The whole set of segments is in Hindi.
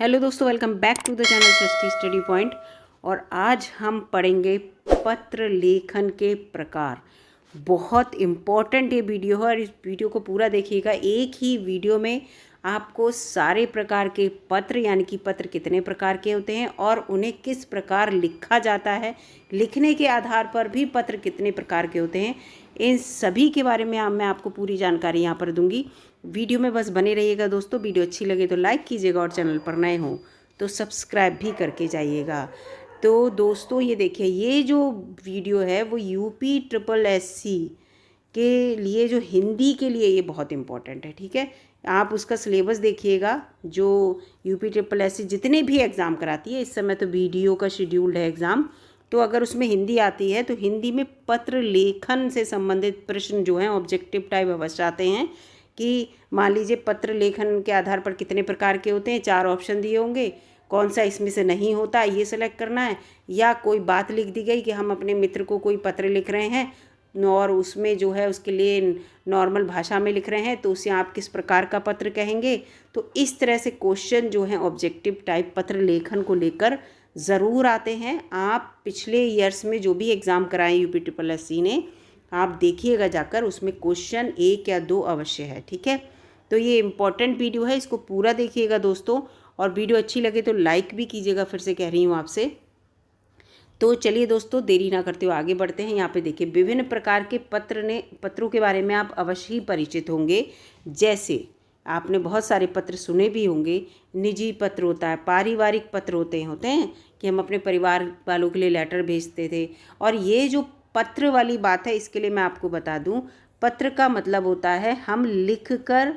हेलो दोस्तों, welcome back to the channel Srishti study point. और आज हम पढ़ेंगे पत्र लेखन के प्रकार। बहुत इम्पॉर्टेंट ये वीडियो है और इस वीडियो को पूरा देखिएगा। एक ही वीडियो में आपको सारे प्रकार के पत्र, यानी कि पत्र कितने प्रकार के होते हैं और उन्हें किस प्रकार लिखा जाता है, लिखने के आधार पर भी पत्र कितने प्रकार के होते हैं, इन सभी के बारे में मैं आपको पूरी जानकारी यहाँ पर दूंगी। वीडियो में बस बने रहिएगा दोस्तों। वीडियो अच्छी लगे तो लाइक कीजिएगा और चैनल पर नए हों तो सब्सक्राइब भी करके जाइएगा। तो दोस्तों ये देखिए, ये जो वीडियो है वो UPSSC के लिए, जो हिंदी के लिए, ये बहुत इम्पोर्टेंट है। ठीक है, आप उसका सिलेबस देखिएगा। जो UPSSC जितने भी एग्ज़ाम कराती है, इस समय तो वीडियो का शेड्यूल्ड है एग्ज़ाम, तो अगर उसमें हिंदी आती है तो हिंदी में पत्र लेखन से संबंधित प्रश्न जो हैं ऑब्जेक्टिव टाइप अवश्य आते हैं। कि मान लीजिए पत्र लेखन के आधार पर कितने प्रकार के होते हैं, 4 ऑप्शन दिए होंगे, कौन सा इसमें से नहीं होता ये सेलेक्ट करना है। या कोई बात लिख दी गई कि हम अपने मित्र को कोई पत्र लिख रहे हैं और उसमें जो है उसके लिए नॉर्मल भाषा में लिख रहे हैं, तो उसे आप किस प्रकार का पत्र कहेंगे। तो इस तरह से क्वेश्चन जो हैं ऑब्जेक्टिव टाइप पत्र लेखन को लेकर ज़रूर आते हैं। आप पिछले ईयर्स में जो भी एग्ज़ाम कराएं UPSSC ने, आप देखिएगा जाकर, उसमें क्वेश्चन 1 या 2 अवश्य है। ठीक है, तो ये इम्पॉर्टेंट वीडियो है, इसको पूरा देखिएगा दोस्तों। और वीडियो अच्छी लगे तो लाइक भी कीजिएगा, फिर से कह रही हूँ आपसे। तो चलिए दोस्तों, देरी ना करते हुए आगे बढ़ते हैं। यहाँ पे देखिए, विभिन्न प्रकार के पत्रों के बारे में आप अवश्य ही परिचित होंगे। जैसे आपने बहुत सारे पत्र सुने भी होंगे। निजी पत्र होता है, पारिवारिक पत्र होते हैं कि हम अपने परिवार वालों के लिए लेटर भेजते थे। और ये जो पत्र वाली बात है, इसके लिए मैं आपको बता दूं, पत्र का मतलब होता है हम लिखकर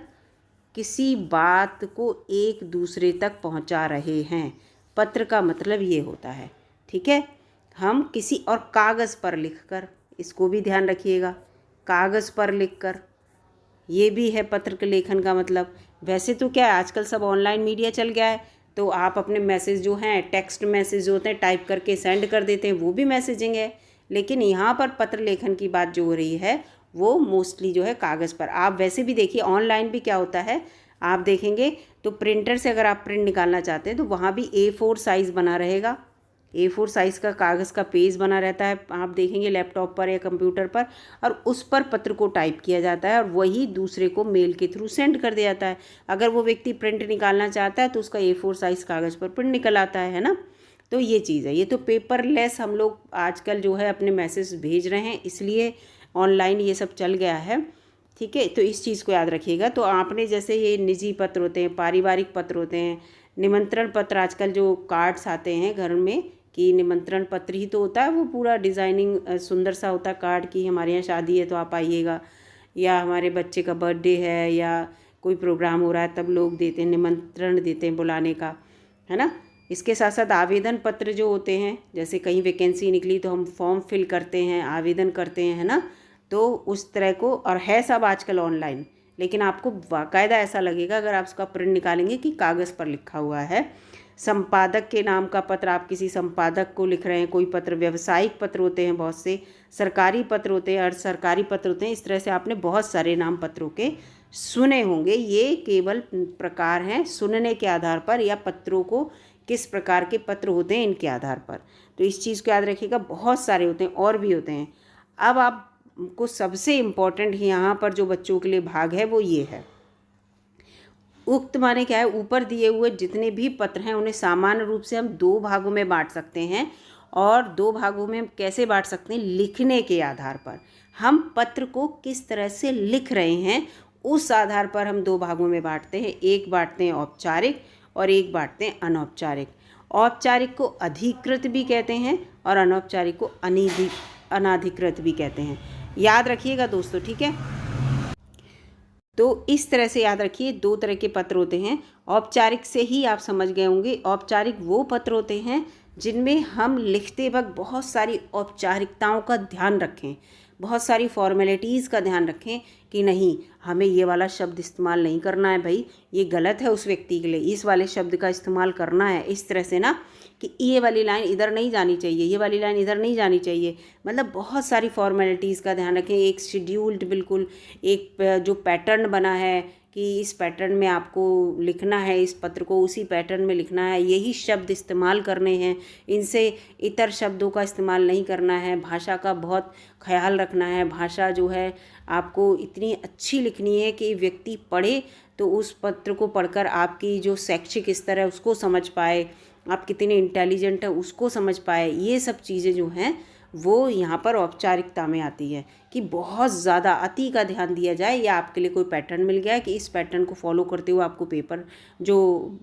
किसी बात को एक दूसरे तक पहुंचा रहे हैं। पत्र का मतलब ये होता है। ठीक है, हम किसी, और कागज़ पर लिखकर, इसको भी ध्यान रखिएगा, कागज़ पर लिखकर, ये भी है पत्र के लेखन का मतलब। वैसे तो क्या है, आजकल सब ऑनलाइन मीडिया चल गया है, तो आप अपने मैसेज जो हैं, टेक्स्ट मैसेज जो होते हैं, टाइप करके सेंड कर देते हैं, वो भी मैसेजिंग है। लेकिन यहाँ पर पत्र लेखन की बात जो हो रही है वो मोस्टली जो है कागज़ पर। आप वैसे भी देखिए, ऑनलाइन भी क्या होता है, आप देखेंगे तो प्रिंटर से अगर आप प्रिंट निकालना चाहते हैं तो वहाँ भी A4 साइज़ बना रहेगा। A4 साइज़ का कागज़ का पेज बना रहता है, आप देखेंगे लैपटॉप पर या कंप्यूटर पर, और उस पर पत्र को टाइप किया जाता है और वही दूसरे को मेल के थ्रू सेंड कर दिया जाता है। अगर वो व्यक्ति प्रिंट निकालना चाहता है तो उसका A4 साइज़ कागज़ पर प्रिंट निकल आता है ना। तो ये चीज़ है। ये तो पेपरलेस हम लोग आजकल जो है अपने मैसेज भेज रहे हैं, इसलिए ऑनलाइन ये सब चल गया है। ठीक है, तो इस चीज़ को याद रखिएगा। तो आपने जैसे ये निजी पत्र होते हैं, पारिवारिक पत्र होते हैं, निमंत्रण पत्र, आजकल जो कार्ड्स आते हैं घर में कि निमंत्रण पत्र ही तो होता है, वो पूरा डिज़ाइनिंग सुंदर सा होता है कार्ड की, हमारे यहाँ शादी है तो आप आइएगा, या हमारे बच्चे का बर्थडे है या कोई प्रोग्राम हो रहा है तब लोग देते हैं, निमंत्रण देते हैं बुलाने का, है ना। इसके साथ साथ आवेदन पत्र जो होते हैं, जैसे कहीं वैकेंसी निकली तो हम फॉर्म फिल करते हैं, आवेदन करते हैं, है ना। तो उस तरह को, और है सब आजकल ऑनलाइन, लेकिन आपको बाकायदा ऐसा लगेगा अगर आप उसका प्रिंट निकालेंगे कि कागज़ पर लिखा हुआ है। संपादक के नाम का पत्र, आप किसी संपादक को लिख रहे हैं कोई पत्र। व्यावसायिक पत्र होते हैं बहुत से, सरकारी पत्र होते हैं, अर्ध सरकारी पत्र होते हैं। इस तरह से आपने बहुत सारे नाम पत्रों के सुने होंगे। ये केवल प्रकार हैं सुनने के आधार पर, या पत्रों को किस प्रकार के पत्र होते हैं इनके आधार पर। तो इस चीज़ को याद रखिएगा, बहुत सारे होते हैं और भी होते हैं। अब आपको सबसे इम्पोर्टेंट यहाँ पर जो बच्चों के लिए भाग है वो ये है। उक्त माने क्या है, ऊपर दिए हुए जितने भी पत्र हैं उन्हें सामान्य रूप से हम 2 भागों में बांट सकते हैं। और 2 भागों में हम कैसे बांट सकते हैं, लिखने के आधार पर। हम पत्र को किस तरह से लिख रहे हैं उस आधार पर हम 2 भागों में बांटते हैं। एक बांटते हैं औपचारिक और एक बांटते हैं अनौपचारिक। औपचारिक को अधिकृत भी कहते हैं और अनौपचारिक को अनाधिकृत भी कहते हैं। याद रखिएगा दोस्तों, ठीक है। तो इस तरह से याद रखिए, 2 तरह के पत्र होते हैं। औपचारिक से ही आप समझ गए होंगे, औपचारिक वो पत्र होते हैं जिनमें हम लिखते वक्त बहुत सारी औपचारिकताओं का ध्यान रखें, बहुत सारी फॉर्मेलिटीज़ का ध्यान रखें कि नहीं, हमें ये वाला शब्द इस्तेमाल नहीं करना है भाई, ये गलत है उस व्यक्ति के लिए, इस वाले शब्द का इस्तेमाल करना है। इस तरह से ना कि ये वाली लाइन इधर नहीं जानी चाहिए, ये वाली लाइन इधर नहीं जानी चाहिए। मतलब बहुत सारी फॉर्मेलिटीज़ का ध्यान रखें। एक शेड्यूल्ड, बिल्कुल एक जो पैटर्न बना है कि इस पैटर्न में आपको लिखना है, इस पत्र को उसी पैटर्न में लिखना है, यही शब्द इस्तेमाल करने हैं, इनसे इतर शब्दों का इस्तेमाल नहीं करना है, भाषा का बहुत ख्याल रखना है। भाषा जो है आपको इतनी अच्छी लिखनी है कि व्यक्ति पढ़े तो उस पत्र को पढ़कर आपकी जो शैक्षिक स्तर है उसको समझ पाए, आप कितने इंटेलिजेंट है उसको समझ पाए। ये सब चीज़ें जो हैं वो यहाँ पर औपचारिकता में आती है कि बहुत ज़्यादा अति का ध्यान दिया जाए। या आपके लिए कोई पैटर्न मिल गया है कि इस पैटर्न को फॉलो करते हुए आपको पेपर जो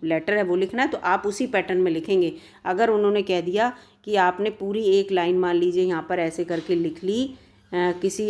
लेटर है वो लिखना है, तो आप उसी पैटर्न में लिखेंगे। अगर उन्होंने कह दिया कि आपने पूरी एक लाइन मान लीजिए यहाँ पर ऐसे करके लिख ली किसी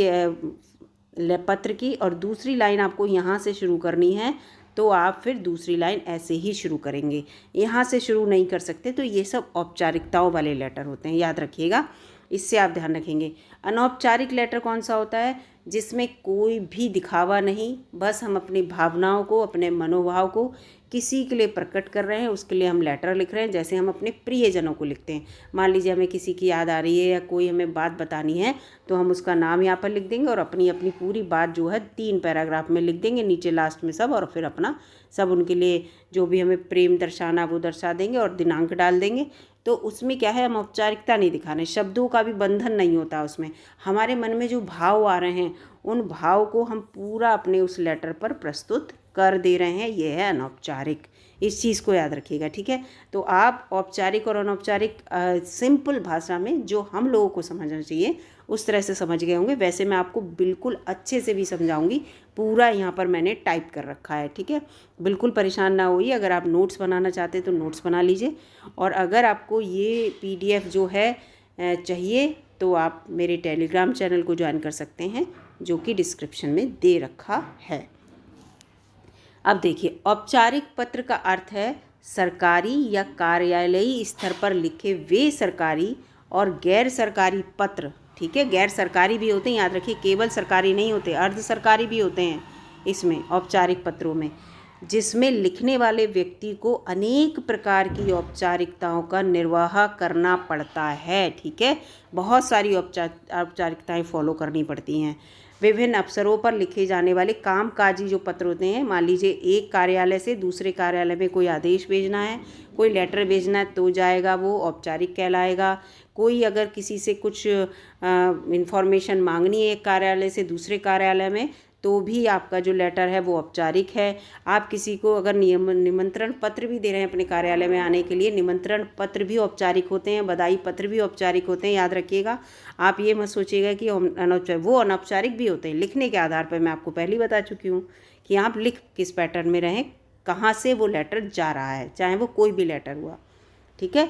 पत्र की, और दूसरी लाइन आपको यहाँ से शुरू करनी है, तो आप फिर दूसरी लाइन ऐसे ही शुरू करेंगे, यहाँ से शुरू नहीं कर सकते। तो ये सब औपचारिकताओं वाले लेटर होते हैं, याद रखिएगा, इससे आप ध्यान रखेंगे। अनौपचारिक लेटर कौन सा होता है? जिसमें कोई भी दिखावा नहीं, बस हम अपनी भावनाओं को, अपने मनोभाव को किसी के लिए प्रकट कर रहे हैं, उसके लिए हम लेटर लिख रहे हैं। जैसे हम अपने प्रियजनों को लिखते हैं, मान लीजिए हमें किसी की याद आ रही है या कोई हमें बात बतानी है, तो हम उसका नाम यहाँ पर लिख देंगे और अपनी अपनी पूरी बात जो है 3 पैराग्राफ में लिख देंगे, नीचे लास्ट में सब, और फिर अपना सब उनके लिए जो भी हमें प्रेम दर्शाना वो दर्शा देंगे और दिनांक डाल देंगे। तो उसमें क्या है, हम औपचारिकता नहीं दिखाने, शब्दों का भी बंधन नहीं होता उसमें। हमारे मन में जो भाव आ रहे हैं उन भाव को हम पूरा अपने उस लेटर पर प्रस्तुत कर दे रहे हैं, ये है अनौपचारिक। इस चीज़ को याद रखिएगा, ठीक है। तो आप औपचारिक और अनौपचारिक सिंपल भाषा में जो हम लोगों को समझना चाहिए उस तरह से समझ गए होंगे। वैसे मैं आपको बिल्कुल अच्छे से भी समझाऊंगी, पूरा यहाँ पर मैंने टाइप कर रखा है, ठीक है। बिल्कुल परेशान ना होइए। अगर आप नोट्स बनाना चाहते हैं तो नोट्स बना लीजिए, और अगर आपको ये PDF जो है चाहिए तो आप मेरे टेलीग्राम चैनल को ज्वाइन कर सकते हैं, जो कि डिस्क्रिप्शन में दे रखा है। अब देखिए, औपचारिक पत्र का अर्थ है सरकारी या कार्यालयी स्तर पर लिखे वे सरकारी और गैर सरकारी पत्र, ठीक है। गैर सरकारी भी होते हैं, याद रखिए, केवल सरकारी नहीं होते, अर्ध सरकारी भी होते हैं इसमें औपचारिक पत्रों में, जिसमें लिखने वाले व्यक्ति को अनेक प्रकार की औपचारिकताओं का निर्वाह करना पड़ता है, ठीक है। बहुत सारी औपचारिकताएं फॉलो करनी पड़ती हैं। विभिन्न अवसरों पर लिखे जाने वाले कामकाजी जो पत्र होते हैं, मान लीजिए एक कार्यालय से दूसरे कार्यालय में कोई आदेश भेजना है, कोई लेटर भेजना है, तो जाएगा वो औपचारिक कहलाएगा। कोई अगर किसी से कुछ इन्फॉर्मेशन मांगनी है एक कार्यालय से दूसरे कार्यालय में, तो भी आपका जो लेटर है वो औपचारिक है। आप किसी को अगर निमंत्रण पत्र भी दे रहे हैं अपने कार्यालय में आने के लिए, निमंत्रण पत्र भी औपचारिक होते हैं, बधाई पत्र भी औपचारिक होते हैं, याद रखिएगा। आप ये मत सोचिएगा कि वो अनौपचारिक भी होते हैं। लिखने के आधार पर मैं आपको पहले ही बता चुकी हूँ कि आप लिख किस पैटर्न में रहें, कहाँ से वो लेटर जा रहा है, चाहे वो कोई भी लेटर हुआ, ठीक है।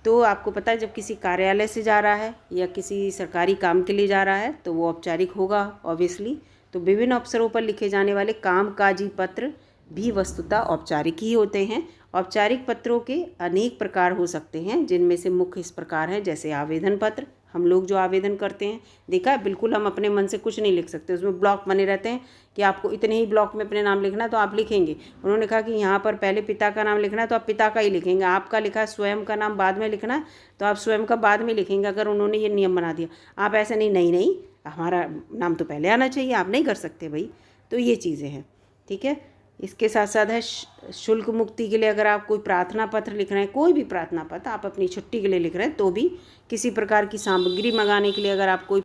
तो आपको पता है, जब किसी कार्यालय से जा रहा है या किसी सरकारी काम के लिए जा रहा है तो वो औपचारिक होगा ऑब्वियसली। तो विभिन्न अवसरों पर लिखे जाने वाले कामकाजी पत्र भी वस्तुतः औपचारिक ही होते हैं। औपचारिक पत्रों के अनेक प्रकार हो सकते हैं, जिनमें से मुख्य इस प्रकार हैं, जैसे आवेदन पत्र। हम लोग जो आवेदन करते हैं, देखा है, बिल्कुल हम अपने मन से कुछ नहीं लिख सकते, उसमें ब्लॉक बने रहते हैं कि आपको इतने ही ब्लॉक में अपने नाम लिखना है, तो आप लिखेंगे। उन्होंने कहा कि यहाँ पर पहले पिता का नाम लिखना है, तो आप पिता का ही लिखेंगे। आपका लिखा स्वयं का नाम बाद में लिखना है, तो आप स्वयं का बाद में लिखेंगे, अगर उन्होंने ये नियम बना दिया। आप ऐसे नहीं, हमारा नाम तो पहले आना चाहिए, आप नहीं कर सकते भाई। तो ये चीज़ें हैं, ठीक है। इसके साथ साथ है शुल्क मुक्ति के लिए, अगर आप कोई प्रार्थना पत्र लिख रहे हैं, कोई भी प्रार्थना पत्र आप अपनी छुट्टी के लिए लिख रहे हैं, तो भी किसी प्रकार की सामग्री मंगाने के लिए अगर आप कोई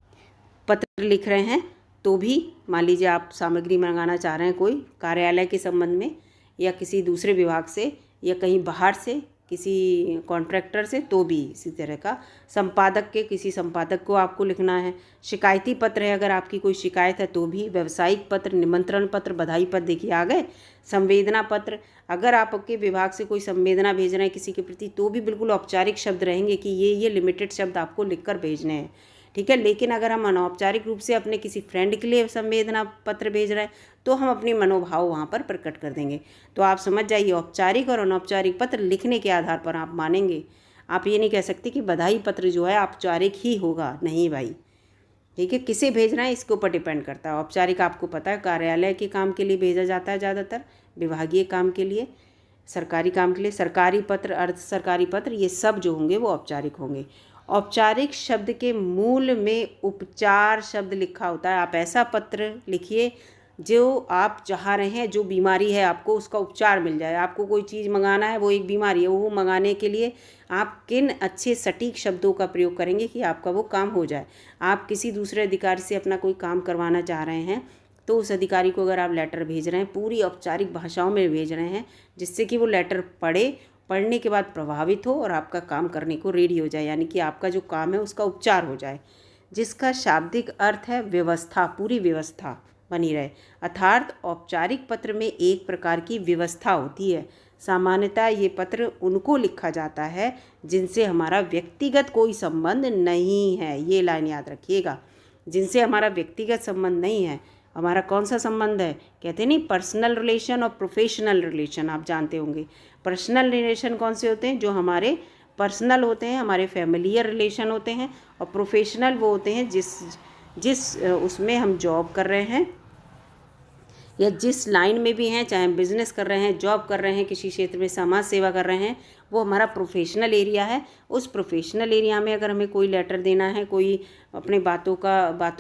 पत्र लिख रहे हैं, तो भी मान लीजिए आप सामग्री मंगाना चाह रहे हैं कोई कार्यालय के संबंध में या किसी दूसरे विभाग से या कहीं बाहर से किसी कॉन्ट्रैक्टर से, तो भी इसी तरह का संपादक के किसी संपादक को आपको लिखना है। शिकायती पत्र है, अगर आपकी कोई शिकायत है तो भी। व्यावसायिक पत्र, निमंत्रण पत्र, बधाई पत्र, देखिए आ गए। संवेदना पत्र, अगर आपके विभाग से कोई संवेदना भेज रहे हैं किसी के प्रति, तो भी बिल्कुल औपचारिक शब्द रहेंगे कि ये लिमिटेड शब्द आपको लिखकर भेजने हैं, ठीक है। लेकिन अगर हम अनौपचारिक रूप से अपने किसी फ्रेंड के लिए संवेदना पत्र भेज रहे हैं, तो हम अपनी मनोभाव वहाँ पर प्रकट कर देंगे। तो आप समझ जाइए, औपचारिक और अनौपचारिक पत्र लिखने के आधार पर आप मानेंगे। आप ये नहीं कह सकते कि बधाई पत्र जो है औपचारिक ही होगा, नहीं भाई, ठीक है। किसे भेज रहे हैं इसके ऊपर डिपेंड करता है। औपचारिक आपको पता है कार्यालय के काम के लिए भेजा जाता है, ज़्यादातर विभागीय काम के लिए, सरकारी काम के लिए। सरकारी पत्र, अर्ध सरकारी पत्र, ये सब जो होंगे वो औपचारिक होंगे। औपचारिक शब्द के मूल में उपचार शब्द लिखा होता है। आप ऐसा पत्र लिखिए जो आप चाह रहे हैं, जो बीमारी है आपको उसका उपचार मिल जाए। आपको कोई चीज़ मंगाना है, वो एक बीमारी है, वो मंगाने के लिए आप किन अच्छे सटीक शब्दों का प्रयोग करेंगे कि आपका वो काम हो जाए। आप किसी दूसरे अधिकारी से अपना कोई काम करवाना चाह रहे हैं तो उस अधिकारी को अगर आप लेटर भेज रहे हैं, पूरी औपचारिक भाषाओं में भेज रहे हैं, जिससे कि वो लेटर पढ़ने के बाद प्रभावित हो और आपका काम करने को रेडी हो जाए, यानी कि आपका जो काम है उसका उपचार हो जाए। जिसका शाब्दिक अर्थ है व्यवस्था, पूरी व्यवस्था बनी रहे। अर्थात औपचारिक पत्र में एक प्रकार की व्यवस्था होती है। सामान्यतः ये पत्र उनको लिखा जाता है जिनसे हमारा व्यक्तिगत कोई संबंध नहीं है। ये लाइन याद रखिएगा, जिनसे हमारा व्यक्तिगत संबंध नहीं है। हमारा कौन सा संबंध है, कहते नहीं पर्सनल रिलेशन और प्रोफेशनल रिलेशन, आप जानते होंगे। पर्सनल रिलेशन कौन से होते हैं, जो हमारे पर्सनल होते हैं, हमारे फैमिलियर रिलेशन होते हैं, और प्रोफेशनल वो होते हैं जिस उसमें हम जॉब कर रहे हैं या जिस लाइन में भी हैं, चाहे हम बिज़नेस कर रहे हैं, जॉब कर रहे हैं, किसी क्षेत्र में समाज सेवा कर रहे हैं, वो हमारा प्रोफेशनल एरिया है। उस प्रोफेशनल एरिया में अगर हमें कोई लेटर देना है, कोई अपने बातों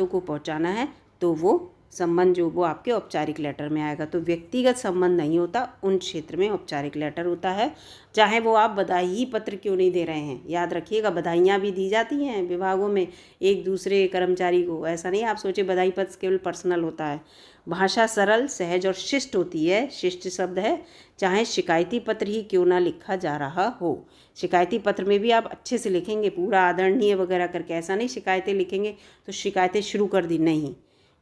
को पहुंचाना है, तो वो संबंध जो वो आपके औपचारिक लेटर में आएगा। तो व्यक्तिगत संबंध नहीं होता, उन क्षेत्र में औपचारिक लेटर होता है। चाहे वो आप बधाई पत्र क्यों नहीं दे रहे हैं, याद रखिएगा बधाइयाँ भी दी जाती हैं विभागों में एक दूसरे कर्मचारी को। ऐसा नहीं आप सोचे बधाई पत्र केवल पर्सनल होता है। भाषा सरल, सहज और शिष्ट होती है। शिष्ट शब्द है, चाहे शिकायती पत्र ही क्यों ना लिखा जा रहा हो। शिकायती पत्र में भी आप अच्छे से लिखेंगे, पूरा आदरणीय वगैरह करके, ऐसा नहीं शिकायतें लिखेंगे तो शिकायतें शुरू कर दी, नहीं,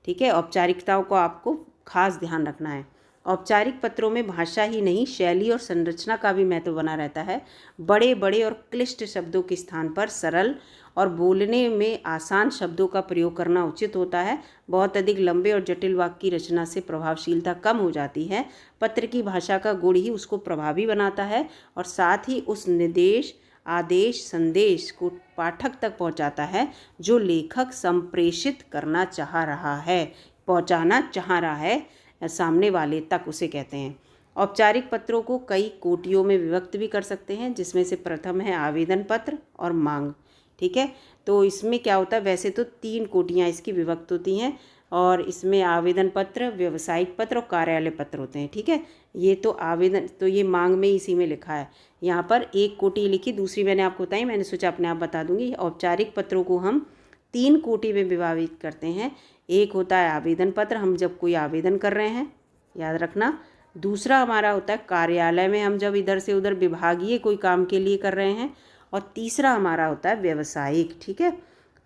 ठीक है। औपचारिकताओं को आपको खास ध्यान रखना है। औपचारिक पत्रों में भाषा ही नहीं, शैली और संरचना का भी महत्व बना रहता है। बड़े बड़े और क्लिष्ट शब्दों के स्थान पर सरल और बोलने में आसान शब्दों का प्रयोग करना उचित होता है। बहुत अधिक लंबे और जटिल वाक्य की रचना से प्रभावशीलता कम हो जाती है। पत्र की भाषा का गुण ही उसको प्रभावी बनाता है और साथ ही उस निर्देश, आदेश, संदेश को पाठक तक पहुंचाता है जो लेखक संप्रेषित करना चाह रहा है, पहुंचाना चाह रहा है सामने वाले तक, उसे कहते हैं। औपचारिक पत्रों को कई कोटियों में विभक्त भी कर सकते हैं, जिसमें से प्रथम है आवेदन पत्र और मांग, ठीक है। तो इसमें क्या होता है, वैसे तो 3 कोटियाँ इसकी विभक्त होती हैं और इसमें आवेदन पत्र, व्यवसायिक पत्र और कार्यालय पत्र होते हैं, ठीक है। ये तो आवेदन, तो ये मांग में इसी में लिखा है। यहाँ पर 1 कोटि लिखी, दूसरी मैंने आपको बताई, मैंने सोचा अपने आप बता दूंगी। औपचारिक पत्रों को हम 3 कोटि में विभाजित करते हैं। एक होता है आवेदन पत्र, हम जब कोई आवेदन कर रहे हैं, याद रखना। दूसरा हमारा होता है कार्यालय में, हम जब इधर से उधर विभागीय कोई काम के लिए कर रहे हैं। और तीसरा हमारा होता है व्यावसायिक, ठीक है।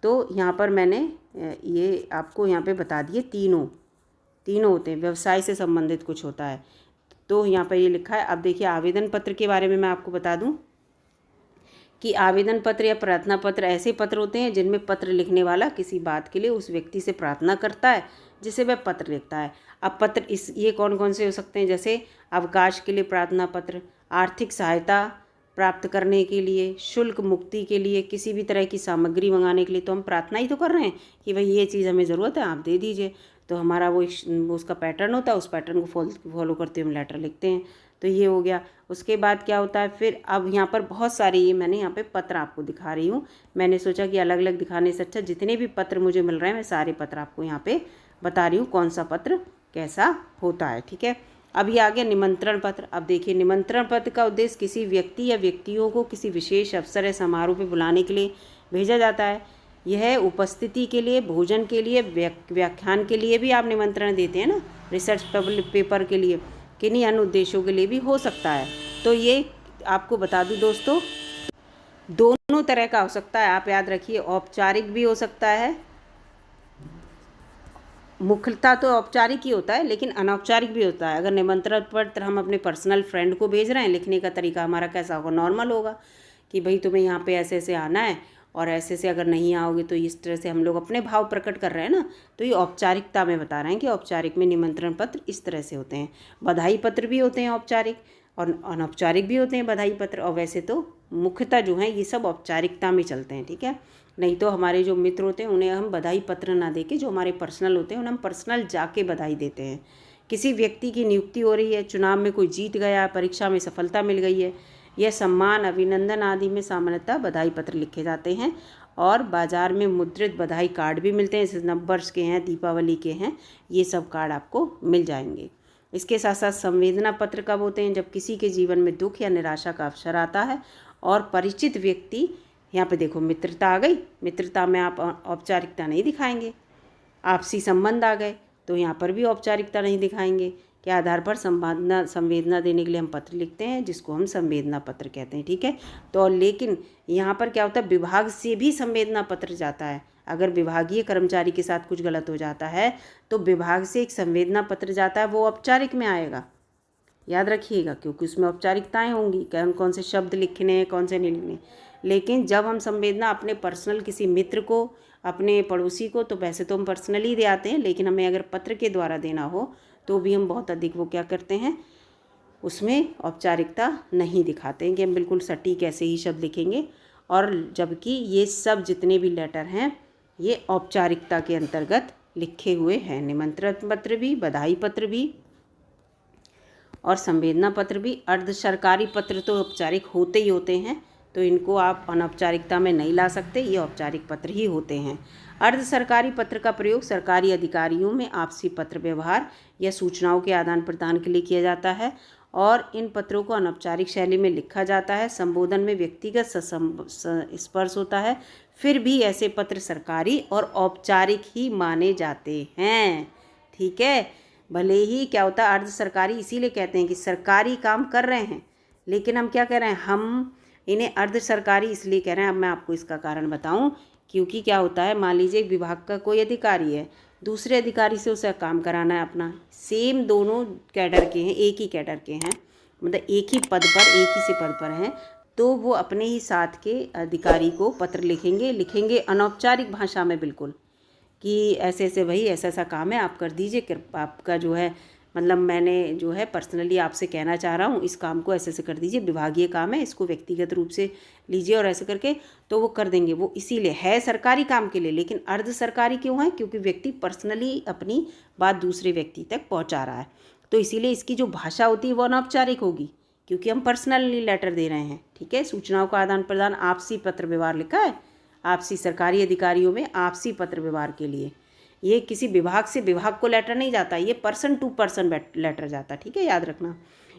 तो यहाँ पर मैंने ये आपको यहाँ पे बता दिए, तीनों होते हैं, व्यवसाय से संबंधित कुछ होता है। तो यहाँ पर ये लिखा है। अब देखिए आवेदन पत्र के बारे में मैं आपको बता दूं कि आवेदन पत्र या प्रार्थना पत्र ऐसे पत्र होते हैं जिनमें पत्र लिखने वाला किसी बात के लिए उस व्यक्ति से प्रार्थना करता है जिसे वह पत्र लिखता है। अब पत्र ये कौन कौन से हो सकते हैं, जैसे अवकाश के लिए प्रार्थना पत्र, आर्थिक सहायता प्राप्त करने के लिए, शुल्क मुक्ति के लिए, किसी भी तरह की सामग्री मंगाने के लिए। तो हम प्रार्थना ही तो कर रहे हैं कि भाई ये चीज़ हमें ज़रूरत है, आप दे दीजिए। तो हमारा वो उसका पैटर्न होता है, उस पैटर्न को फॉलो करते हुए हम लेटर लिखते हैं। तो ये हो गया। उसके बाद क्या होता है फिर, अब यहाँ पर बहुत सारे, ये मैंने यहाँ पे पत्र आपको दिखा रही हूँ। मैंने सोचा कि अलग अलग दिखाने से अच्छा जितने भी पत्र मुझे मिल रहे हैं मैं सारे पत्र आपको यहाँ पे बता रही हूँ कौन सा पत्र कैसा होता है, ठीक है। अब ये आ गया निमंत्रण पत्र। अब देखिए निमंत्रण पत्र का उद्देश्य किसी व्यक्ति या व्यक्तियों को किसी विशेष अवसर या समारोह पर बुलाने के लिए भेजा जाता है। यह उपस्थिति के लिए, भोजन के लिए, व्याख्यान के लिए भी आप निमंत्रण देते हैं ना, रिसर्च पेपर के लिए, किन्हीं अन्य उद्देश्यों के लिए भी हो सकता है। तो ये आपको बता दूं दोस्तों, दोनों तरह का हो सकता है, आप याद रखिए। औपचारिक भी हो सकता है, मुख्यतः तो औपचारिक ही होता है, लेकिन अनौपचारिक भी होता है। अगर निमंत्रण पत्र हम अपने पर्सनल फ्रेंड को भेज रहे हैं, लिखने का तरीका हमारा कैसा होगा, नॉर्मल होगा कि भाई तुम्हें यहाँ पे ऐसे ऐसे आना है और ऐसे से अगर नहीं आओगे तो इस तरह से हम लोग अपने भाव प्रकट कर रहे हैं ना। तो ये औपचारिकता में बता रहे हैं कि औपचारिक में निमंत्रण पत्र इस तरह से होते हैं। बधाई पत्र भी होते हैं औपचारिक, और अनौपचारिक भी होते हैं बधाई पत्र। और वैसे तो मुख्यतः जो हैं ये सब औपचारिकता में चलते हैं, ठीक है। नहीं तो हमारे जो मित्र होते हैं उन्हें हम बधाई पत्र ना देके, जो हमारे पर्सनल होते हैं उन्हें हम पर्सनल जाके बधाई देते हैं। किसी व्यक्ति की नियुक्ति हो रही है, चुनाव में कोई जीत गया, परीक्षा में सफलता मिल गई है, यह सम्मान, अभिनंदन आदि में सामान्यतः बधाई पत्र लिखे जाते हैं। और बाज़ार में मुद्रित बधाई कार्ड भी मिलते हैं, जैसे नववर्ष के हैं, दीपावली के हैं, ये सब कार्ड आपको मिल जाएंगे। इसके साथ साथ संवेदना पत्र कब होते हैं? जब किसी के जीवन में दुख या निराशा का अवसर आता है और परिचित व्यक्ति, यहाँ पे देखो मित्रता आ गई, मित्रता में आप औपचारिकता नहीं दिखाएंगे। आपसी संबंध आ गए तो यहाँ पर भी औपचारिकता नहीं दिखाएंगे। के आधार पर संवेदना देने के लिए हम पत्र लिखते हैं, जिसको हम संवेदना पत्र कहते हैं, ठीक है। तो लेकिन यहाँ पर क्या होता है, विभाग से भी संवेदना पत्र जाता है। अगर विभागीय कर्मचारी के साथ कुछ गलत हो जाता है तो विभाग से एक संवेदना पत्र जाता है, वो औपचारिक में आएगा, याद रखिएगा, क्योंकि उसमें औपचारिकताएं होंगी, कौन कौन से शब्द लिखने हैं, कौन से नहीं लिखने। लेकिन जब हम संवेदना अपने पर्सनल किसी मित्र को, अपने पड़ोसी को, तो वैसे तो हम पर्सनली दे आते हैं, लेकिन हमें अगर पत्र के द्वारा देना हो तो भी हम बहुत अधिक वो क्या करते हैं, उसमें औपचारिकता नहीं दिखाते हैं कि हम बिल्कुल सटीक ऐसे ही शब्द लिखेंगे। और जबकि ये सब जितने भी लेटर हैं ये औपचारिकता के अंतर्गत लिखे हुए हैं। निमंत्रण पत्र भी, बधाई पत्र भी और संवेदना पत्र भी। अर्ध सरकारी पत्र तो औपचारिक होते ही होते हैं, तो इनको आप अनौपचारिकता में नहीं ला सकते, ये औपचारिक पत्र ही होते हैं। अर्ध सरकारी पत्र का प्रयोग सरकारी अधिकारियों में आपसी पत्र व्यवहार या सूचनाओं के आदान प्रदान के लिए किया जाता है और इन पत्रों को अनौपचारिक शैली में लिखा जाता है। संबोधन में व्यक्तिगत स्पर्श होता है, फिर भी ऐसे पत्र सरकारी और औपचारिक ही माने जाते हैं, ठीक है। भले ही क्या होता है, अर्ध सरकारी इसीलिए कहते हैं कि सरकारी काम कर रहे हैं, लेकिन हम क्या कह रहे हैं, हम इन्हें अर्ध सरकारी इसलिए कह रहे हैं। अब मैं आपको इसका कारण बताऊं, क्योंकि क्या होता है, मान लीजिए विभाग का कोई अधिकारी है, दूसरे अधिकारी से उसे काम कराना है अपना, सेम दोनों कैडर के हैं, एक ही कैडर के हैं, मतलब एक ही पद पर, एक ही से पद पर हैं, तो वो अपने ही साथ के अधिकारी को पत्र लिखेंगे अनौपचारिक भाषा में बिल्कुल, कि ऐसे ऐसे भाई ऐसा ऐसा काम है, आप कर दीजिए, आपका जो है मतलब मैंने जो है पर्सनली आपसे कहना चाह रहा हूँ, इस काम को ऐसे ऐसे कर दीजिए, विभागीय काम है, इसको व्यक्तिगत रूप से लीजिए और ऐसे करके, तो वो कर देंगे। वो इसीलिए है सरकारी काम के लिए, लेकिन अर्ध सरकारी क्यों है, क्योंकि व्यक्ति पर्सनली अपनी बात दूसरे व्यक्ति तक पहुँचा रहा है, तो इसीलिए इसकी जो भाषा होती है वो अनौपचारिक होगी, क्योंकि हम पर्सनली लेटर दे रहे हैं, ठीक है। सूचनाओं का आदान प्रदान, आपसी पत्र व्यवहार लिखा है, आपसी सरकारी अधिकारियों में आपसी पत्र व्यवहार के लिए, ये किसी विभाग से विभाग को लेटर नहीं जाता, ये पर्सन टू पर्सन लेटर जाता, ठीक है, याद रखना।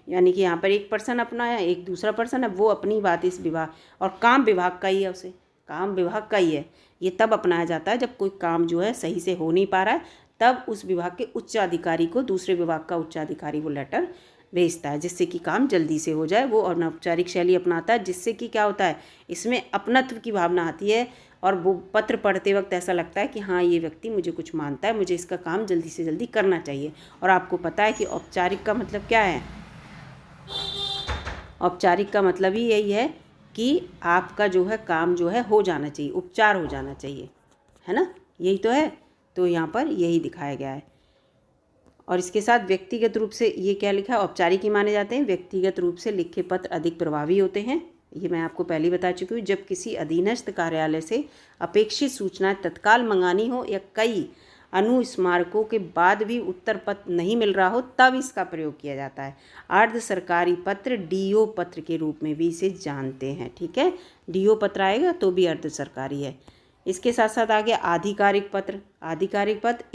यानी कि यहाँ पर एक पर्सन अपना है, एक दूसरा पर्सन है, वो अपनी बात इस विभाग, और काम विभाग का ही है, उसे काम विभाग का ही है, ये तब अपनाया जाता है जब कोई काम जो है सही से हो नहीं पा रहा है, तब उस विभाग के उच्च अधिकारी को दूसरे विभाग का उच्च अधिकारी वो लेटर भेजता है, जिससे कि काम जल्दी से हो जाए। वो अनौपचारिक शैली अपनाता है, जिससे कि क्या होता है, इसमें अपनत्व की भावना आती है और वो पत्र पढ़ते वक्त ऐसा लगता है कि हाँ, ये व्यक्ति मुझे कुछ मानता है, मुझे इसका काम जल्दी से जल्दी करना चाहिए। और आपको पता है कि औपचारिक का मतलब क्या है, औपचारिक का मतलब ही यही है कि आपका जो है काम जो है हो जाना चाहिए, उपचार हो जाना चाहिए, है ना, यही तो है। तो यहाँ पर यही दिखाया गया है। और इसके साथ व्यक्तिगत रूप से ये क्या लिखा है, औपचारिक ही माने जाते हैं। व्यक्तिगत रूप से लिखे पत्र अधिक प्रभावी होते हैं, ये मैं आपको पहले बता चुकी हूँ। जब किसी अधीनस्थ कार्यालय से अपेक्षित सूचनाएं तत्काल मंगानी हो या कई अनुस्मारकों के बाद भी उत्तर पत्र नहीं मिल रहा हो, तब इसका प्रयोग किया जाता है। अर्ध सरकारी पत्र डीओ पत्र के रूप में भी इसे जानते हैं, ठीक है। डीओ पत्र आएगा तो भी अर्ध सरकारी है। इसके साथ साथ आ गया आधिकारिक पत्र। आधिकारिक पत्र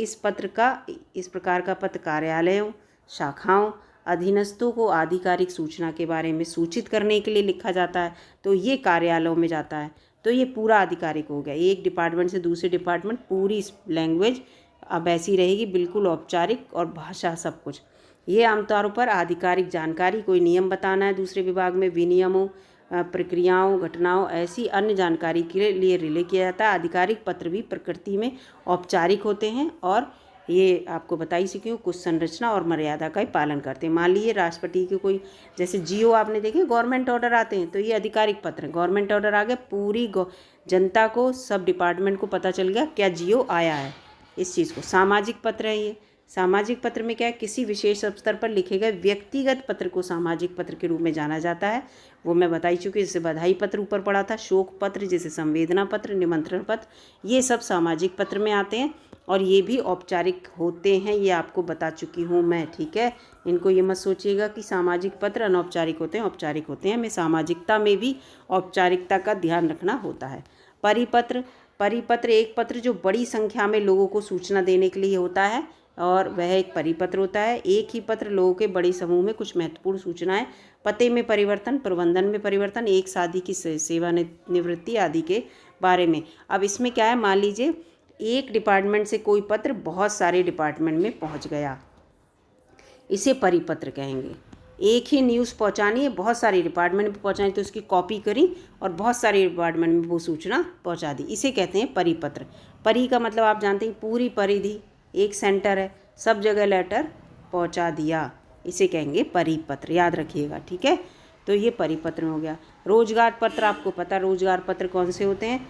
इस प्रकार का पत्र कार्यालयों, शाखाओं, अधीनस्थों को आधिकारिक सूचना के बारे में सूचित करने के लिए लिखा जाता है, तो ये कार्यालयों में जाता है, तो ये पूरा आधिकारिक हो गया। एक डिपार्टमेंट से दूसरे डिपार्टमेंट पूरी लैंग्वेज अब ऐसी रहेगी, बिल्कुल औपचारिक, और भाषा सब कुछ। ये आमतौर पर आधिकारिक जानकारी, कोई नियम बताना है दूसरे विभाग में, विनियमों, प्रक्रियाओं, घटनाओं, ऐसी अन्य जानकारी के लिए रिले किया जाता है। आधिकारिक पत्र भी प्रकृति में औपचारिक होते हैं और ये आपको बता ही चुकी हूँ, कुछ संरचना और मर्यादा का ही पालन करते हैं। मान लीजिए राष्ट्रपति के कोई, जैसे जीओ आपने देखे, गवर्नमेंट ऑर्डर आते हैं, तो ये आधिकारिक पत्र है। गवर्नमेंट ऑर्डर आ गया, पूरी जनता को, सब डिपार्टमेंट को पता चल गया क्या जीओ आया है, इस चीज़ को। सामाजिक पत्र है ये। सामाजिक पत्र में क्या है, किसी विशेष स्तर पर लिखे गए व्यक्तिगत पत्र को सामाजिक पत्र के रूप में जाना जाता है। वो मैं बता ही चुकी, जैसे बधाई पत्र ऊपर पड़ा था, शोक पत्र जैसे संवेदना पत्र, निमंत्रण पत्र, ये सब सामाजिक पत्र में आते हैं और ये भी औपचारिक होते हैं, ये आपको बता चुकी हूँ मैं, ठीक है। इनको ये मत सोचिएगा कि सामाजिक पत्र अनौपचारिक होते हैं, औपचारिक होते हैं। हमें सामाजिकता में भी औपचारिकता का ध्यान रखना होता है। परिपत्र, परिपत्र एक पत्र जो बड़ी संख्या में लोगों को सूचना देने के लिए होता है और वह एक परिपत्र होता है। एक ही पत्र लोगों के बड़े समूह में कुछ महत्वपूर्ण सूचनाएं, पते में परिवर्तन, प्रबंधन में परिवर्तन, एक शादी की सेवानिवृत्ति आदि के बारे में। अब इसमें क्या है, मान लीजिए एक डिपार्टमेंट से कोई पत्र बहुत सारे डिपार्टमेंट में पहुंच गया, इसे परिपत्र कहेंगे। एक ही न्यूज़ पहुंचानी है, बहुत सारे डिपार्टमेंट में पहुंचानी, तो उसकी कॉपी करी और बहुत सारे डिपार्टमेंट में वो सूचना पहुंचा दी, इसे कहते हैं परिपत्र। परि का मतलब आप जानते हैं पूरी परिधि, एक सेंटर है, सब जगह लेटर पहुंचा दिया, इसे कहेंगे परिपत्र, याद रखिएगा, ठीक है। तो ये परिपत्र हो गया। रोजगार पत्र, आपको पता रोजगार पत्र कौन से होते हैं,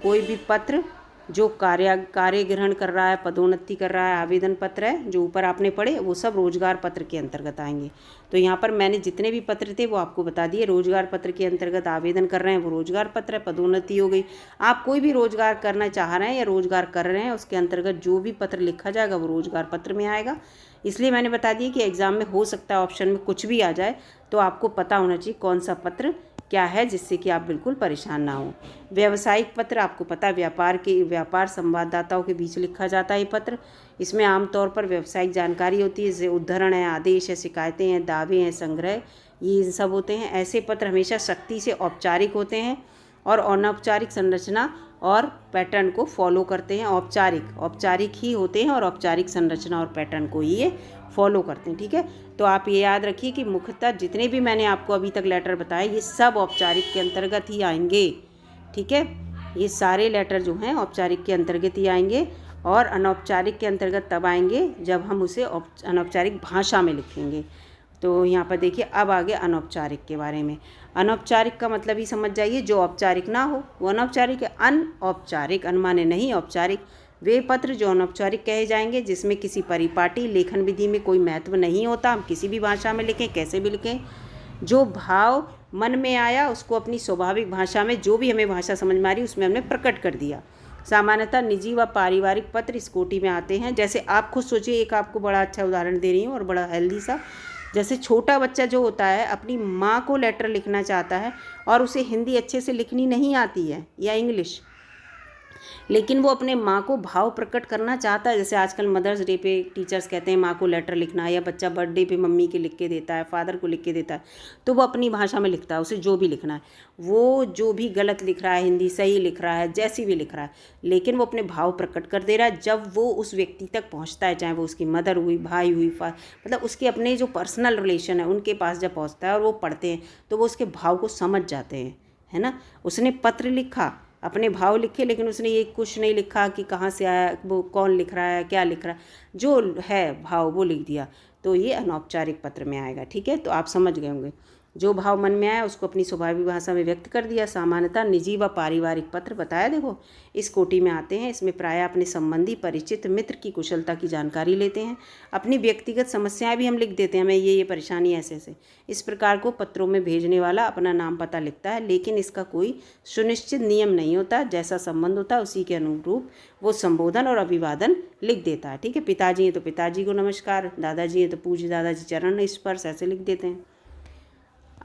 कोई भी पत्र जो कार्य ग्रहण कर रहा है, पदोन्नति कर रहा है, आवेदन पत्र है जो ऊपर आपने पढ़े, वो सब रोजगार पत्र के अंतर्गत आएंगे। तो यहाँ पर मैंने जितने भी पत्र थे वो आपको बता दिए। रोजगार पत्र के अंतर्गत आवेदन कर रहे हैं वो रोजगार पत्र है, पदोन्नति हो गई। आप कोई भी रोजगार करना चाह रहे हैं या रोजगार कर रहे हैं, उसके अंतर्गत जो भी पत्र लिखा जाएगा वो रोजगार पत्र में आएगा। इसलिए मैंने बता दिया कि एग्जाम में हो सकता है ऑप्शन में कुछ भी आ जाए, तो आपको पता होना चाहिए कौन सा पत्र क्या है, जिससे कि आप बिल्कुल परेशान ना हो। व्यावसायिक पत्र, आपको पता है व्यापार संवाददाताओं के बीच लिखा जाता है ये पत्र। इसमें आमतौर पर व्यावसायिक जानकारी होती है, जैसे उद्धरण है, आदेश है, शिकायतें हैं, दावे हैं, संग्रह, ये सब होते हैं। ऐसे पत्र हमेशा सख्ती से औपचारिक होते हैं और अनौपचारिक संरचना और पैटर्न को फॉलो करते हैं। औपचारिक ही होते हैं और औपचारिक संरचना और पैटर्न को ही ये फॉलो करते हैं, ठीक है। तो आप ये याद रखिए कि मुख्यतः जितने भी मैंने आपको अभी तक लेटर बताए ये सब औपचारिक के अंतर्गत ही आएंगे, ठीक है। ये सारे लेटर जो हैं औपचारिक के अंतर्गत ही आएंगे और अनौपचारिक के अंतर्गत तब आएंगे जब हम उसे अनौपचारिक भाषा में लिखेंगे। तो यहाँ पर देखिए अब आगे अनौपचारिक के बारे में। अनौपचारिक का मतलब ही समझ जाइए, जो औपचारिक ना हो वो अनौपचारिक है। अनौपचारिक, अनमाने नहीं, औपचारिक वे पत्र जो अनौपचारिक कहे जाएंगे, जिसमें किसी परिपाटी लेखन विधि में कोई महत्व नहीं होता, हम किसी भी भाषा में लिखें, कैसे भी लिखें, जो भाव मन में आया उसको अपनी स्वाभाविक भाषा में, जो भी हमें भाषा समझ में आ रही उसमें हमने प्रकट कर दिया। सामान्यतः निजी व पारिवारिक पत्र इस कोटि में आते हैं। जैसे आप खुद सोचिए, एक आपको बड़ा अच्छा उदाहरण दे रही हूँ और बड़ा हेल्दी सा, जैसे छोटा बच्चा जो होता है अपनी माँ को लेटर लिखना चाहता है और उसे हिंदी अच्छे से लिखनी नहीं आती है या इंग्लिश, लेकिन वो अपने माँ को भाव प्रकट करना चाहता है। जैसे आजकल मदर्स डे पे टीचर्स कहते हैं माँ को लेटर लिखना, या बच्चा बर्थडे पे मम्मी के लिख के देता है, फादर को लिख के देता है, तो वो अपनी भाषा में लिखता है, उसे जो भी लिखना है, वो जो भी गलत लिख रहा है हिंदी सही लिख रहा है, जैसी भी लिख रहा है, लेकिन वो अपने भाव प्रकट कर दे रहा है। जब वो उस व्यक्ति तक पहुँचता है, चाहे वो उसकी मदर हुई, भाई हुई, मतलब उसके अपने जो पर्सनल रिलेशन है उनके पास जब पहुँचता है और वो पढ़ते हैं तो वो उसके भाव को समझ जाते हैं, है ना। उसने पत्र लिखा, अपने भाव लिखे, लेकिन उसने ये कुछ नहीं लिखा कि कहाँ से आया, वो कौन लिख रहा है, क्या लिख रहा है, जो है भाव वो लिख दिया, तो ये अनौपचारिक पत्र में आएगा, ठीक है। तो आप समझ गए होंगे, जो भाव मन में आया उसको अपनी स्वाभाविक भाषा में व्यक्त कर दिया। सामान्यतः निजी व पारिवारिक पत्र बताया, देखो इस कोटि में आते हैं। इसमें प्रायः अपने संबंधी, परिचित, मित्र की कुशलता की जानकारी लेते हैं। अपनी व्यक्तिगत समस्याएं भी हम लिख देते हैं, हमें ये परेशानी ऐसे ऐसे। इस प्रकार को पत्रों में भेजने वाला अपना नाम पता लिखता है, लेकिन इसका कोई सुनिश्चित नियम नहीं होता। जैसा संबंध होता है उसी के अनुरूप वो संबोधन और अभिवादन लिख देता है, ठीक है। पिताजी हैं तो पिताजी को नमस्कार, दादाजी हैं तो पूज्य दादाजी चरण स्पर्श, ऐसे लिख देते हैं।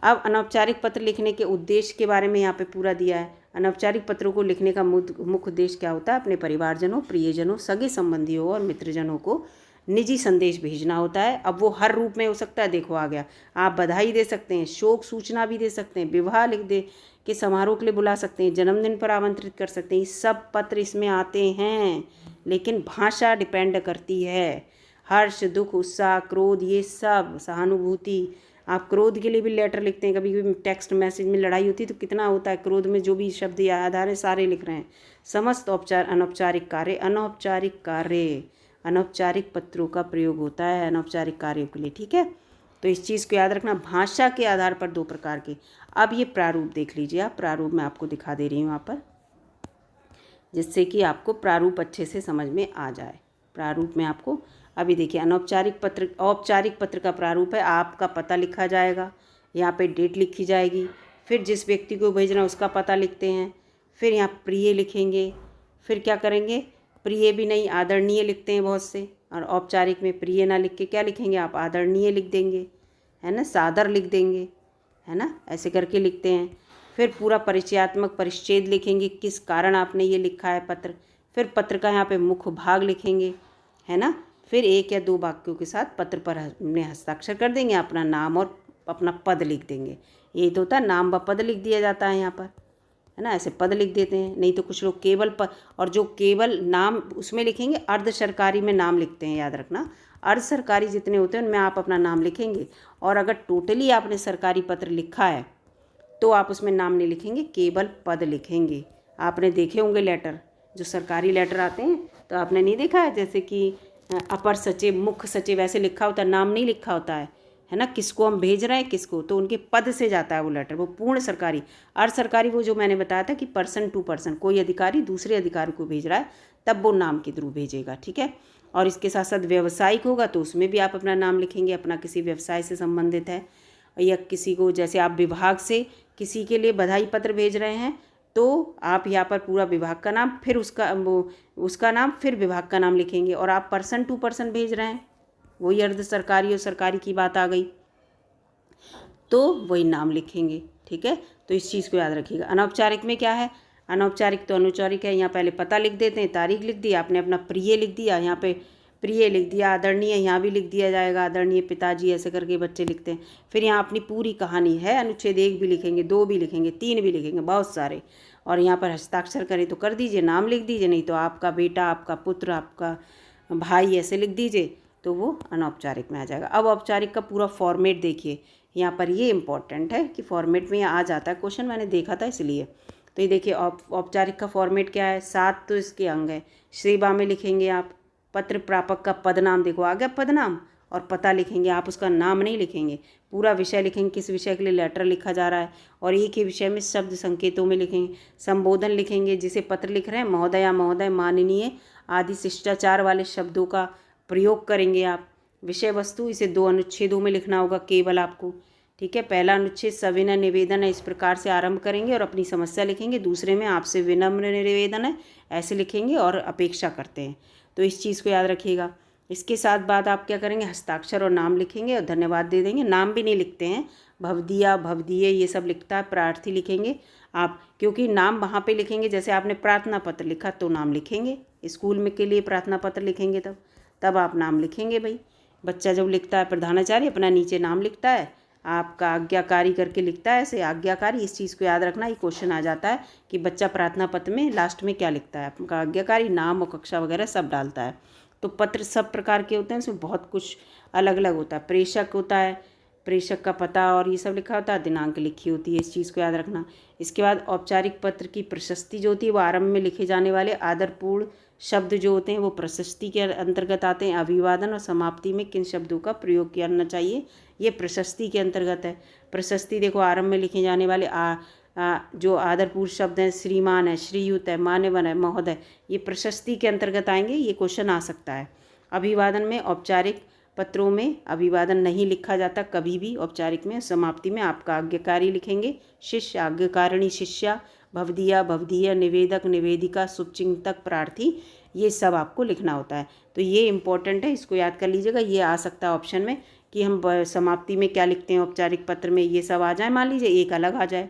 अब अनौपचारिक पत्र लिखने के उद्देश्य के बारे में यहाँ पे पूरा दिया है। अनौपचारिक पत्रों को लिखने का मुख्य उद्देश्य क्या होता है, अपने परिवारजनों, प्रियजनों, सगे संबंधियों और मित्रजनों को निजी संदेश भेजना होता है। अब वो हर रूप में हो सकता है, देखो आ गया, आप बधाई दे सकते हैं, शोक सूचना भी दे सकते हैं, विवाह लिख दे के समारोह के लिए बुला सकते हैं, जन्मदिन पर आमंत्रित कर सकते हैं, ये सब पत्र इसमें आते हैं। लेकिन भाषा डिपेंड करती है, हर्ष, दुख, उत्साह, क्रोध, ये सब, सहानुभूति। आप क्रोध के लिए भी लेटर लिखते हैं, कभी कभी टेक्स्ट मैसेज में लड़ाई होती है तो कितना होता है, क्रोध में जो भी शब्द याद आ रहे हैं सारे लिख रहे हैं। समस्त अनौपचारिक कार्य, अनौपचारिक पत्रों का प्रयोग होता है अनौपचारिक कार्यों के लिए, ठीक है। तो इस चीज़ को याद रखना। भाषा के आधार पर 2 प्रकार के। अब ये प्रारूप देख लीजिए आप, प्रारूप मैं आपको दिखा दे रही हूँ यहाँ पर, जिससे कि आपको प्रारूप अच्छे से समझ में आ जाए। प्रारूप में आपको अभी देखिए, औपचारिक पत्र का प्रारूप है, आपका पता लिखा जाएगा, यहाँ पे डेट लिखी जाएगी, फिर जिस व्यक्ति को भेजना उसका पता लिखते हैं, फिर यहाँ प्रिय लिखेंगे, फिर क्या करेंगे, प्रिय भी नहीं आदरणीय लिखते हैं बहुत से, और औपचारिक में प्रिय ना लिख के क्या लिखेंगे आप, आदरणीय लिख देंगे, है ना, सादर लिख देंगे, है ना, ऐसे करके लिखते हैं। फिर पूरा परिचयात्मक परिच्छेद लिखेंगे, किस कारण आपने ये लिखा है पत्र। फिर पत्र का यहाँ पे मुख्य भाग लिखेंगे, है ना। फिर 1 या 2 वाक्यों के साथ पत्र पर अपने हस्ताक्षर कर देंगे, अपना नाम और अपना पद लिख देंगे। ये तो होता है, नाम व पद लिख दिया जाता है यहाँ पर, है ना। ऐसे पद लिख देते हैं। नहीं तो कुछ लोग केवल पद, और जो केवल नाम उसमें लिखेंगे, अर्ध सरकारी में नाम लिखते हैं, याद रखना। अर्ध सरकारी जितने होते हैं उनमें आप अपना नाम लिखेंगे, और अगर टोटली आपने सरकारी पत्र लिखा है तो आप उसमें नाम नहीं लिखेंगे, केवल पद लिखेंगे। आपने देखे होंगे लेटर, जो सरकारी लेटर आते हैं, तो आपने नहीं देखा है, जैसे कि अपर सचिव, मुख्य सचिव, ऐसे लिखा होता है, नाम नहीं लिखा होता है ना। किसको हम भेज रहे हैं, किसको, तो उनके पद से जाता है वो लेटर, वो पूर्ण सरकारी। अर्ध सरकारी वो जो मैंने बताया था कि पर्सन टू पर्सन, कोई अधिकारी दूसरे अधिकारी को भेज रहा है, तब वो नाम के थ्रू भेजेगा, ठीक है। और इसके साथ साथ व्यावसायिक होगा तो उसमें भी आप अपना नाम लिखेंगे, अपना किसी व्यवसाय से संबंधित है, या किसी को, जैसे आप विभाग से किसी के लिए बधाई पत्र भेज रहे हैं, तो आप यहाँ पर पूरा विभाग का नाम, फिर उसका नाम, फिर विभाग का नाम लिखेंगे। और आप पर्सन टू पर्सन भेज रहे हैं, वही अर्ध सरकारी और सरकारी की बात आ गई, तो वही नाम लिखेंगे, ठीक है। तो इस चीज़ को याद रखिएगा। अनौपचारिक में क्या है, अनौपचारिक तो अनौपचारिक है। यहाँ पहले पता लिख देते हैं, तारीख लिख दी, आपने अपना प्रिय लिख दिया, यहाँ पे प्रिय लिख दिया, आदरणीय यहाँ भी लिख दिया जाएगा, आदरणीय पिताजी, ऐसे करके बच्चे लिखते हैं। फिर यहाँ अपनी पूरी कहानी है, अनुच्छेद 1 भी लिखेंगे, 2 भी लिखेंगे, 3 भी लिखेंगे, बहुत सारे। और यहाँ पर हस्ताक्षर करें तो कर दीजिए, नाम लिख दीजिए, नहीं तो आपका बेटा, आपका पुत्र, आपका भाई, ऐसे लिख दीजिए, तो वो अनौपचारिक में आ जाएगा। अब औपचारिक का पूरा फॉर्मेट देखिए, यहाँ पर ये इंपॉर्टेंट है कि फॉर्मेट में आ जाता है क्वेश्चन, मैंने देखा था इसलिए। तो ये देखिए औपचारिक का फॉर्मेट क्या है, 7 तो इसके अंग है। श्रीबा में लिखेंगे आप पत्र प्रापक का पदनाम, देखो आ गया पदनाम, और पता लिखेंगे, आप उसका नाम नहीं लिखेंगे, पूरा विषय लिखेंगे, किस विषय के लिए लेटर लिखा जा रहा है, और एक ही विषय में शब्द संकेतों में लिखेंगे। संबोधन लिखेंगे, जिसे पत्र लिख रहे हैं, महोदया, महोदय, माननीय आदि शिष्टाचार वाले शब्दों का प्रयोग करेंगे आप। विषय वस्तु, इसे 2 अनुच्छेदों में लिखना होगा केवल आपको, ठीक है। पहला अनुच्छेद सविनय निवेदन है, इस प्रकार से आरंभ करेंगे और अपनी समस्या लिखेंगे। दूसरे में आपसे विनम्र निवेदन है, ऐसे लिखेंगे, और अपेक्षा करते हैं। तो इस चीज़ को याद रखिएगा। इसके साथ बाद आप क्या करेंगे, हस्ताक्षर और नाम लिखेंगे और धन्यवाद दे देंगे। नाम भी नहीं लिखते हैं, भवदिया, भवदीय, ये सब लिखता है, प्रार्थी लिखेंगे आप, क्योंकि नाम वहाँ पे लिखेंगे, जैसे आपने प्रार्थना पत्र लिखा तो नाम लिखेंगे, स्कूल में के लिए प्रार्थना पत्र लिखेंगे, तब आप नाम लिखेंगे। भाई बच्चा जब लिखता है, प्रधानाचार्य अपना नीचे नाम लिखता है, आपका आज्ञाकारी करके लिखता है, ऐसे आज्ञाकारी। इस चीज़ को याद रखना, ये क्वेश्चन आ जाता है कि बच्चा प्रार्थना पत्र में लास्ट में क्या लिखता है, आपका आज्ञाकारी, नाम और कक्षा वगैरह सब डालता है। तो पत्र सब प्रकार के होते हैं, उसमें बहुत कुछ अलग अलग होता है। प्रेषक होता है, प्रेषक का पता और ये सब लिखा होता है, दिनांक लिखी होती है, इस चीज़ को याद रखना। इसके बाद औपचारिक पत्र की प्रशस्ति जो होती है, वो आरंभ में लिखे जाने वाले आदरपूर्ण शब्द जो होते हैं वो प्रशस्ति के अंतर्गत आते हैं। अभिवादन और समाप्ति में किन शब्दों का प्रयोग करना चाहिए, ये प्रशस्ति के अंतर्गत है। प्रशस्ति देखो, आरंभ में लिखे जाने वाले जो आदरपूर्ण शब्द हैं, श्रीमान है, श्रीयुत है, मान्यवर है, महोदय, ये प्रशस्ति के अंतर्गत आएंगे, ये क्वेश्चन आ सकता है। अभिवादन में, औपचारिक पत्रों में अभिवादन नहीं लिखा जाता कभी भी औपचारिक में। समाप्ति में आपका आज्ञाकारी लिखेंगे, शिष्य, आज्ञाकारिणी, शिष्या, भवदिया, भवदीय, निवेदक, निवेदिका, शुभचिंतक, प्रार्थी, ये सब आपको लिखना होता है। तो ये इंपॉर्टेंट है, इसको याद कर लीजिएगा। ये आ सकता है ऑप्शन में कि हम समाप्ति में क्या लिखते हैं औपचारिक पत्र में, ये सब आ जाए, मान लीजिए एक अलग आ जाए।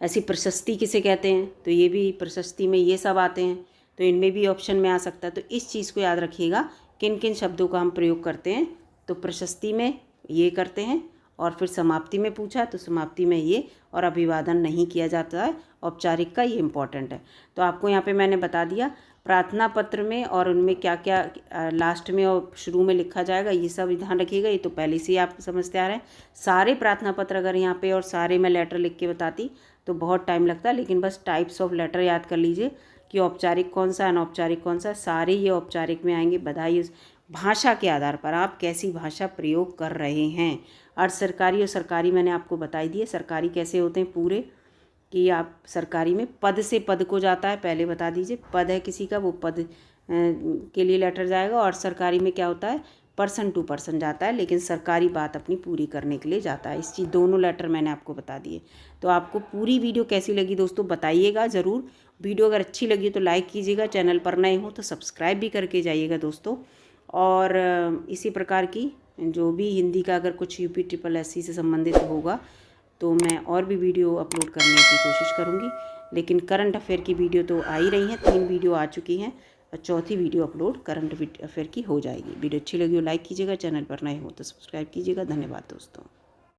ऐसी प्रशस्ति किसे कहते हैं, तो ये भी प्रशस्ति में ये सब आते हैं, तो इनमें भी ऑप्शन में आ सकता है। तो इस चीज़ को याद रखिएगा, किन किन शब्दों का हम प्रयोग करते हैं। तो प्रशस्ति में ये करते हैं, और फिर समाप्ति में पूछा तो समाप्ति में ये, और अभिवादन नहीं किया जाता है औपचारिक का, ये इंपॉर्टेंट है। तो आपको यहाँ पे मैंने बता दिया प्रार्थना पत्र में और उनमें क्या क्या लास्ट में और शुरू में लिखा जाएगा, ये सब ध्यान रखिएगा। ये तो पहले से ही आप समझते आ रहे हैं। सारे प्रार्थना पत्र अगर यहाँ पे और सारे मैं लेटर लिख के बताती तो बहुत टाइम लगता है, लेकिन बस टाइप्स ऑफ लेटर याद कर लीजिए कि औपचारिक कौन सा, अनौपचारिक कौन सा, सारे ये औपचारिक में आएंगे। बधाई भाषा के आधार पर आप कैसी भाषा प्रयोग कर रहे हैं। अर्ध सरकारी और सरकारी मैंने आपको बताई दी है। सरकारी कैसे होते हैं पूरे, कि आप सरकारी में पद से पद को जाता है, पहले बता दीजिए, पद है किसी का, वो पद के लिए लेटर जाएगा। और सरकारी में क्या होता है, पर्सन टू पर्सन जाता है, लेकिन सरकारी बात अपनी पूरी करने के लिए जाता है। इस चीज़ दोनों लेटर मैंने आपको बता दिए। तो आपको पूरी वीडियो कैसी लगी दोस्तों बताइएगा ज़रूर। वीडियो अगर अच्छी लगी तो लाइक कीजिएगा, चैनल पर नए हो तो सब्सक्राइब भी करके जाइएगा दोस्तों। और इसी प्रकार की जो भी हिंदी का अगर कुछ UP SSSC से संबंधित होगा तो मैं और भी वीडियो अपलोड करने की कोशिश करूँगी। लेकिन करंट अफेयर की वीडियो तो आ ही रही हैं, 3 वीडियो आ चुकी हैं और चौथी वीडियो अपलोड करंट अफेयर की हो जाएगी। वीडियो अच्छी लगी हो लाइक कीजिएगा, चैनल पर नए हो तो सब्सक्राइब कीजिएगा। धन्यवाद दोस्तों।